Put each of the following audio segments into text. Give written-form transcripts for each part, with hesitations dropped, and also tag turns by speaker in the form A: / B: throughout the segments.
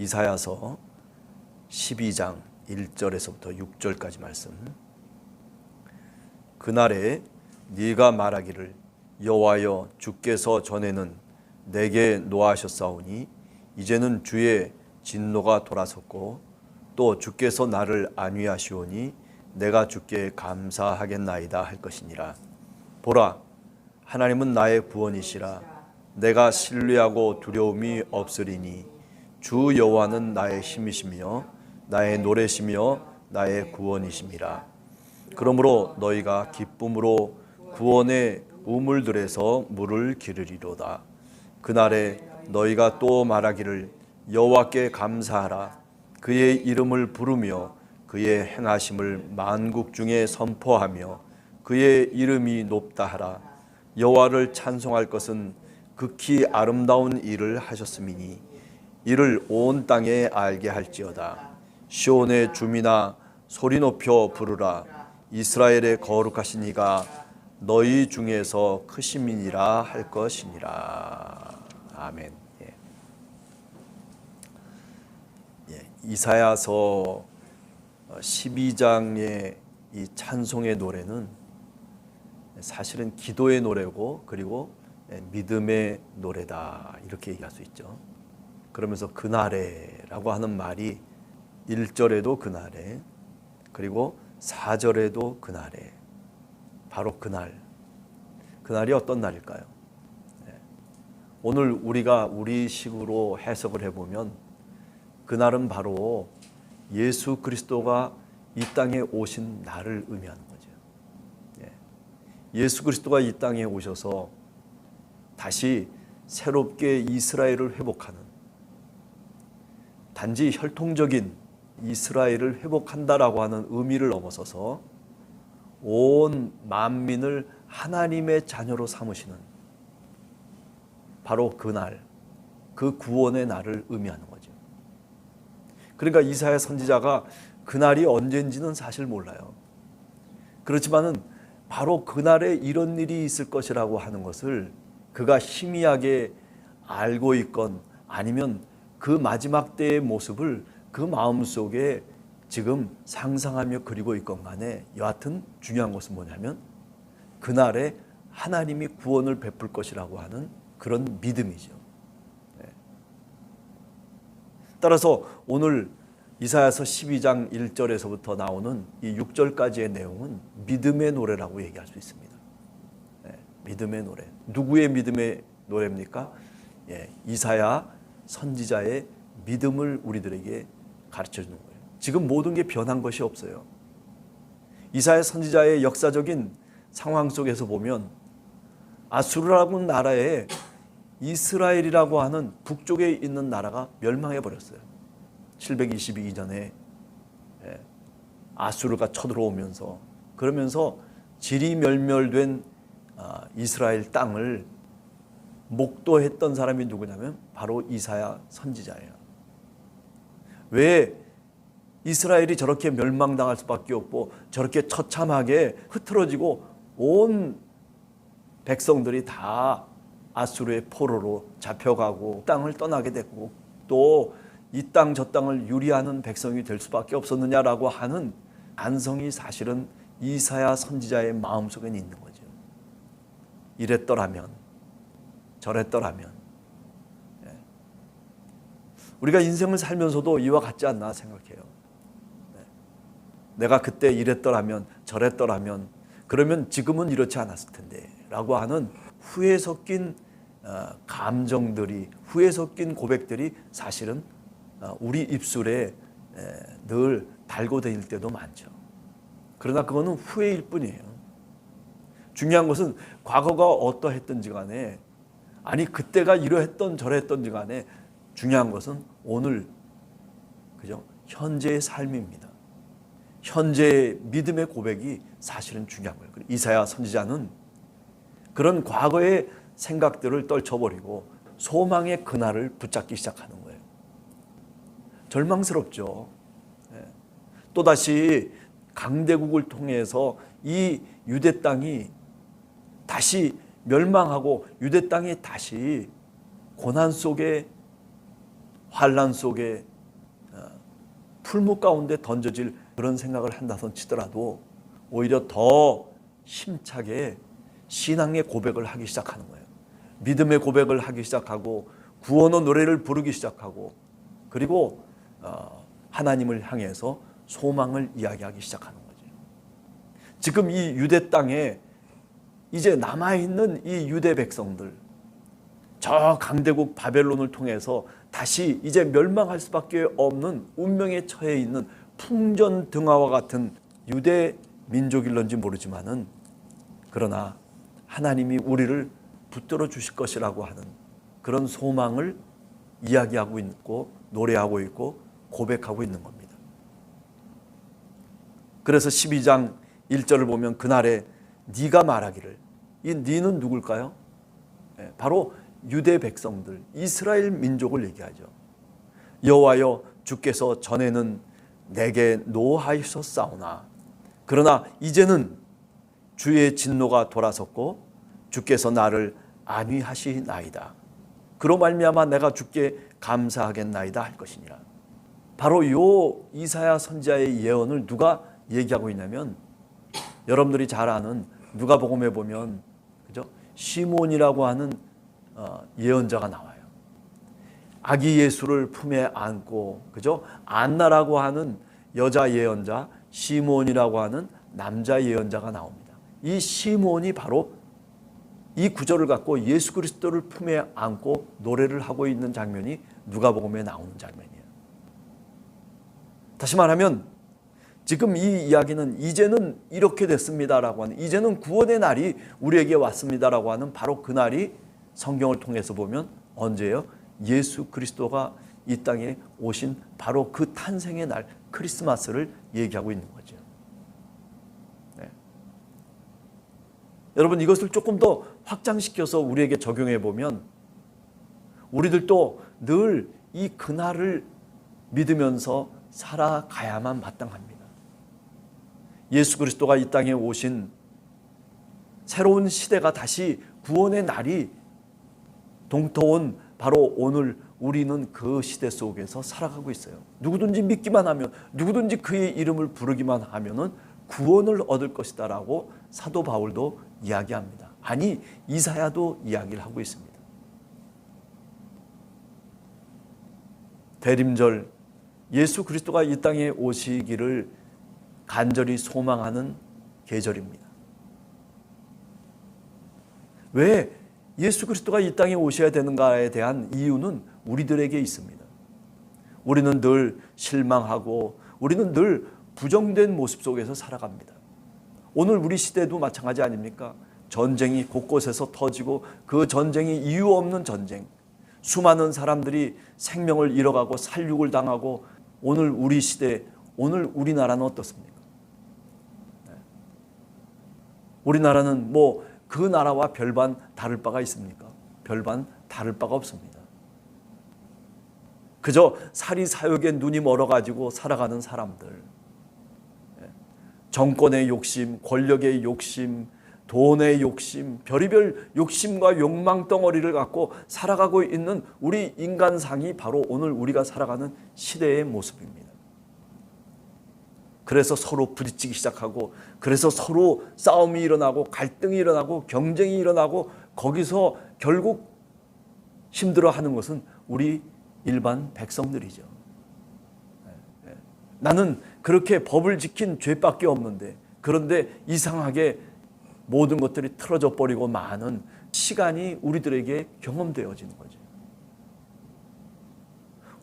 A: 이사야서 12장 1절에서부터 6절까지 말씀. 그날에 네가 말하기를 여호와여 주께서 전에는 내게 노하셨사오니 이제는 주의 진노가 돌아섰고 또 주께서 나를 안위하시오니 내가 주께 감사하겠나이다 할 것이니라. 보라, 하나님은 나의 구원이시라. 내가 신뢰하고 두려움이 없으리니 주 여호와는 나의 힘이시며 나의 노래시며 나의 구원이심이라. 그러므로 너희가 기쁨으로 구원의 우물들에서 물을 기르리로다. 그날에 너희가 또 말하기를 여호와께 감사하라. 그의 이름을 부르며 그의 행하심을 만국 중에 선포하며 그의 이름이 높다 하라. 여호와를 찬송할 것은 극히 아름다운 일을 하셨음이니 이를 온 땅에 알게 할지어다. 시온의 주민아 소리 높여 부르라. 이스라엘의 거룩하신 이가 너희 중에서 크심이니라 할 것이니라. 아멘. 이사야서 12장의 이 찬송의 노래는 사실은 기도의 노래고 그리고 믿음의 노래다 이렇게 얘기할 수 있죠. 그러면서 그날에라고 하는 말이 1절에도 그날에 그리고 4절에도 그날에 바로 그날이 어떤 날일까요? 오늘 우리가 우리 식으로 해석을 해보면 그날은 바로 예수 그리스도가 이 땅에 오신 날을 의미하는 거죠. 예수 그리스도가 이 땅에 오셔서 다시 새롭게 이스라엘을 회복하는, 단지 혈통적인 이스라엘을 회복한다라고 하는 의미를 넘어서서 온 만민을 하나님의 자녀로 삼으시는 바로 그날, 그 구원의 날을 의미하는 거죠. 그러니까 이사야 선지자가 그날이 언젠지는 사실 몰라요. 그렇지만은 바로 그날에 이런 일이 있을 것이라고 하는 것을 그가 희미하게 알고 있건 아니면 그 마지막 때의 모습을 그 마음속에 지금 상상하며 그리고 있건 간에 여하튼 중요한 것은 뭐냐면 그날에 하나님이 구원을 베풀 것이라고 하는 그런 믿음이죠. 따라서 오늘 이사야서 12장 1절에서부터 나오는 이 6절까지의 내용은 믿음의 노래라고 얘기할 수 있습니다. 믿음의 노래. 누구의 믿음의 노래입니까? 이사야 선지자의 믿음을 우리들에게 가르쳐 주는 거예요. 지금 모든 게 변한 것이 없어요. 이사야 선지자의 역사적인 상황 속에서 보면 아수르라고 하는 나라에 이스라엘이라고 하는 북쪽에 있는 나라가 멸망해 버렸어요. 722년에 아수르가 쳐들어오면서 그러면서 지리멸멸된 이스라엘 땅을 목도했던 사람이 누구냐면 바로 이사야 선지자예요. 왜 이스라엘이 저렇게 멸망당할 수밖에 없고 저렇게 처참하게 흐트러지고 온 백성들이 다 아수르의 포로로 잡혀가고 땅을 떠나게 됐고 또 이 땅 저 땅을 유리하는 백성이 될 수밖에 없었느냐라고 하는 안성이 사실은 이사야 선지자의 마음속에 있는 거죠. 이랬더라면 저랬더라면 우리가 인생을 살면서도 이와 같지 않나 생각해요. 내가 그때 이랬더라면 저랬더라면 그러면 지금은 이렇지 않았을 텐데 라고 하는 후회 섞인 감정들이, 후회 섞인 고백들이 사실은 우리 입술에 늘 달고 다닐 때도 많죠. 그러나 그거는 후회일 뿐이에요. 중요한 것은 과거가 어떠했든지 간에 아니 그때가 이러했던 저랬던지 간에 중요한 것은 오늘 그죠? 현재의 삶입니다. 현재의 믿음의 고백이 사실은 중요한 거예요. 이사야 선지자는 그런 과거의 생각들을 떨쳐버리고 소망의 그날을 붙잡기 시작하는 거예요. 절망스럽죠. 또다시 강대국을 통해서 이 유대 땅이 다시 멸망하고 유대 땅이 다시 고난 속에 환란 속에 풀무 가운데 던져질 그런 생각을 한다선 치더라도 오히려 더 힘차게 신앙의 고백을 하기 시작하는 거예요. 믿음의 고백을 하기 시작하고 구원의 노래를 부르기 시작하고 그리고 하나님을 향해서 소망을 이야기하기 시작하는 거죠. 지금 이 유대 땅에 이제 남아있는 이 유대 백성들, 저 강대국 바벨론을 통해서 다시 이제 멸망할 수밖에 없는 운명에 처해 있는 풍전등화와 같은 유대 민족일런지 모르지만은 그러나 하나님이 우리를 붙들어 주실 것이라고 하는 그런 소망을 이야기하고 있고 노래하고 있고 고백하고 있는 겁니다. 그래서 12장 1절을 보면 그날에 네가 말하기를, 이 네는 누굴까요? 바로 유대 백성들, 이스라엘 민족을 얘기하죠. 여호와여, 주께서 전에는 내게 노하셨사오나 그러나 이제는 주의 진노가 돌아섰고 주께서 나를 안위하시나이다. 그로 말미암아 내가 주께 감사하겠나이다 할 것이니라. 바로 요 이사야 선지자의 예언을 누가 얘기하고 있냐면 여러분들이 잘 아는 누가복음에 보면 그죠? 시몬이라고 하는 예언자가 나와요. 아기 예수를 품에 안고 그죠? 안나라고 하는 여자 예언자, 시몬이라고 하는 남자 예언자가 나옵니다. 이 시몬이 바로 이 구절을 갖고 예수 그리스도를 품에 안고 노래를 하고 있는 장면이 누가복음에 나오는 장면이에요. 다시 말하면 지금 이 이야기는 이제는 이렇게 됐습니다라고 하는, 이제는 구원의 날이 우리에게 왔습니다라고 하는 바로 그 날이 성경을 통해서 보면 언제예요? 예수 그리스도가 이 땅에 오신 바로 그 탄생의 날 크리스마스를 얘기하고 있는 거죠. 네. 여러분 이것을 조금 더 확장시켜서 우리에게 적용해 보면 우리들도 늘 이 그날을 믿으면서 살아가야만 마땅합니다. 예수 그리스도가 이 땅에 오신 새로운 시대가 다시 구원의 날이 동터온 바로 오늘 우리는 그 시대 속에서 살아가고 있어요. 누구든지 믿기만 하면, 누구든지 그의 이름을 부르기만 하면은 구원을 얻을 것이다 라고 사도 바울도 이야기합니다. 아니 이사야도 이야기를 하고 있습니다. 대림절 예수 그리스도가 이 땅에 오시기를 간절히 소망하는 계절입니다. 왜 예수 그리스도가 이 땅에 오셔야 되는가에 대한 이유는 우리들에게 있습니다. 우리는 늘 실망하고 우리는 늘 부정된 모습 속에서 살아갑니다. 오늘 우리 시대도 마찬가지 아닙니까? 전쟁이 곳곳에서 터지고 그 전쟁이 이유 없는 전쟁, 수많은 사람들이 생명을 잃어가고 살육을 당하고 오늘 우리 시대, 오늘 우리나라는 어떻습니까? 우리나라는 뭐 그 나라와 별반 다를 바가 있습니까? 별반 다를 바가 없습니다. 그저 사리사욕에 눈이 멀어가지고 살아가는 사람들, 정권의 욕심, 권력의 욕심, 돈의 욕심, 별의별 욕심과 욕망 덩어리를 갖고 살아가고 있는 우리 인간상이 바로 오늘 우리가 살아가는 시대의 모습입니다. 그래서 서로 부딪히기 시작하고, 그래서 서로 싸움이 일어나고 갈등이 일어나고 경쟁이 일어나고, 거기서 결국 힘들어하는 것은 우리 일반 백성들이죠. 나는 그렇게 법을 지킨 죄밖에 없는데, 그런데 이상하게 모든 것들이 틀어져 버리고 많은 시간이 우리들에게 경험되어지는 거죠.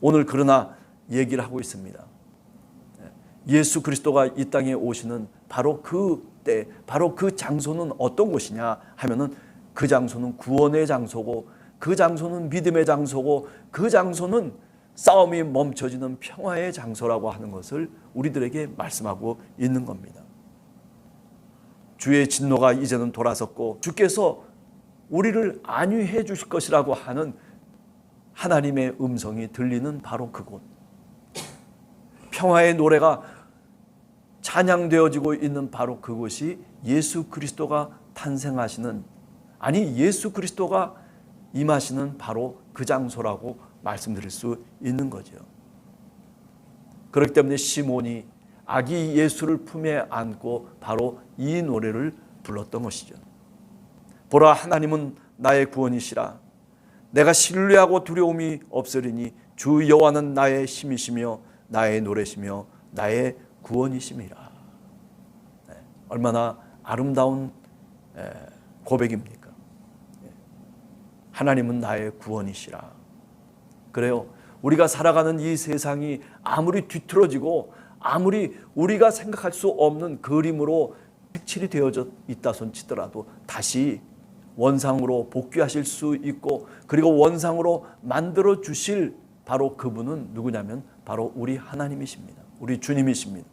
A: 오늘 그러나 얘기를 하고 있습니다. 예수 그리스도가 이 땅에 오시는 바로 그 때, 바로 그 장소는 어떤 곳이냐 하면은 그 장소는 구원의 장소고, 그 장소는 믿음의 장소고, 그 장소는 싸움이 멈춰지는 평화의 장소라고 하는 것을 우리들에게 말씀하고 있는 겁니다. 주의 진노가 이제는 돌아섰고 주께서 우리를 안위해 주실 것이라고 하는 하나님의 음성이 들리는 바로 그곳, 평화의 노래가 찬양되어지고 있는 바로 그곳이 예수 그리스도가 탄생하시는, 아니 예수 그리스도가 임하시는 바로 그 장소라고 말씀드릴 수 있는 거죠. 그렇기 때문에 시몬이 아기 예수를 품에 안고 바로 이 노래를 불렀던 것이죠. 보라, 하나님은 나의 구원이시라. 내가 신뢰하고 두려움이 없으리니 주 여호와는 나의 힘이시며 나의 노래시며 나의 구원이심이라. 얼마나 아름다운 고백입니까? 하나님은 나의 구원이시라. 그래요. 우리가 살아가는 이 세상이 아무리 뒤틀어지고 아무리 우리가 생각할 수 없는 그림으로 색칠이 되어져 있다 손치더라도 다시 원상으로 복귀하실 수 있고, 그리고 원상으로 만들어 주실 바로 그분은 누구냐면 바로 우리 하나님이십니다. 우리 주님이십니다.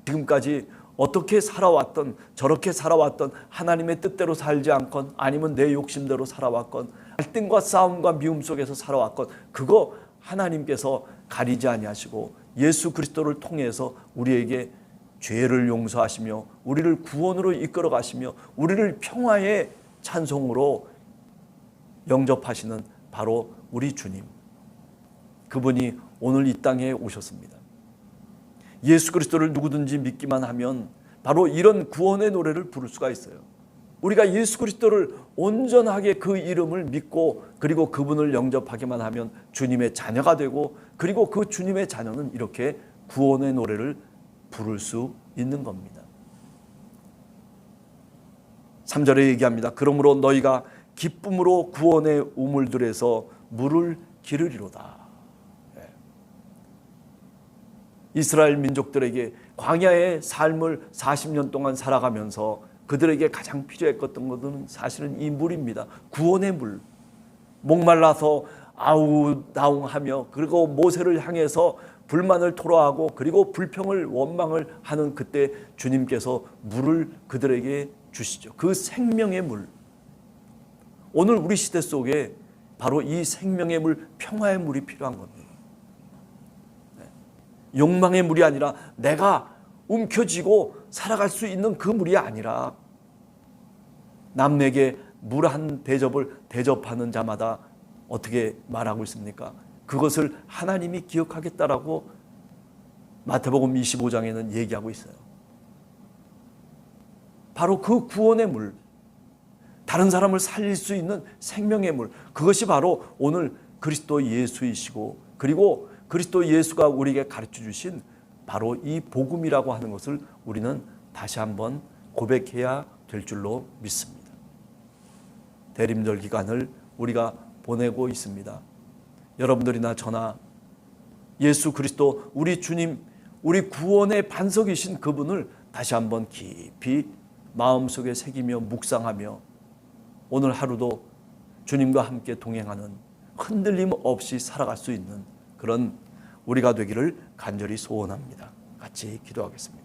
A: 지금까지 어떻게 살아왔던, 저렇게 살아왔던, 하나님의 뜻대로 살지 않건 아니면 내 욕심대로 살아왔건, 갈등과 싸움과 미움 속에서 살아왔건, 그거 하나님께서 가리지 아니하시고 예수 그리스도를 통해서 우리에게 죄를 용서하시며 우리를 구원으로 이끌어 가시며 우리를 평화의 찬송으로 영접하시는 바로 우리 주님, 그분이 오늘 이 땅에 오셨습니다. 예수 그리스도를 누구든지 믿기만 하면 바로 이런 구원의 노래를 부를 수가 있어요. 우리가 예수 그리스도를 온전하게 그 이름을 믿고 그리고 그분을 영접하기만 하면 주님의 자녀가 되고, 그리고 그 주님의 자녀는 이렇게 구원의 노래를 부를 수 있는 겁니다. 3절에 얘기합니다. 그러므로 너희가 기쁨으로 구원의 우물들에서 물을 기르리로다. 이스라엘 민족들에게 광야의 삶을 40년 동안 살아가면서 그들에게 가장 필요했던 것은 사실은 이 물입니다. 구원의 물. 목말라서 아우다웅하며 그리고 모세를 향해서 불만을 토로하고 그리고 불평을 원망을 하는 그때 주님께서 물을 그들에게 주시죠. 그 생명의 물. 오늘 우리 시대 속에 바로 이 생명의 물, 평화의 물이 필요한 겁니다. 욕망의 물이 아니라 내가 움켜쥐고 살아갈 수 있는 그 물이 아니라 남에게 물 한 대접을 대접하는 자마다 어떻게 말하고 있습니까? 그것을 하나님이 기억하겠다라고 마태복음 25장에는 얘기하고 있어요. 바로 그 구원의 물, 다른 사람을 살릴 수 있는 생명의 물, 그것이 바로 오늘 그리스도 예수이시고 그리고 그리스도 예수가 우리에게 가르쳐 주신 바로 이 복음이라고 하는 것을 우리는 다시 한번 고백해야 될 줄로 믿습니다. 대림절 기간을 우리가 보내고 있습니다. 여러분들이나 저나 예수 그리스도 우리 주님, 우리 구원의 반석이신 그분을 다시 한번 깊이 마음속에 새기며 묵상하며 오늘 하루도 주님과 함께 동행하는 흔들림 없이 살아갈 수 있는 그런 우리가 되기를 간절히 소원합니다. 같이 기도하겠습니다.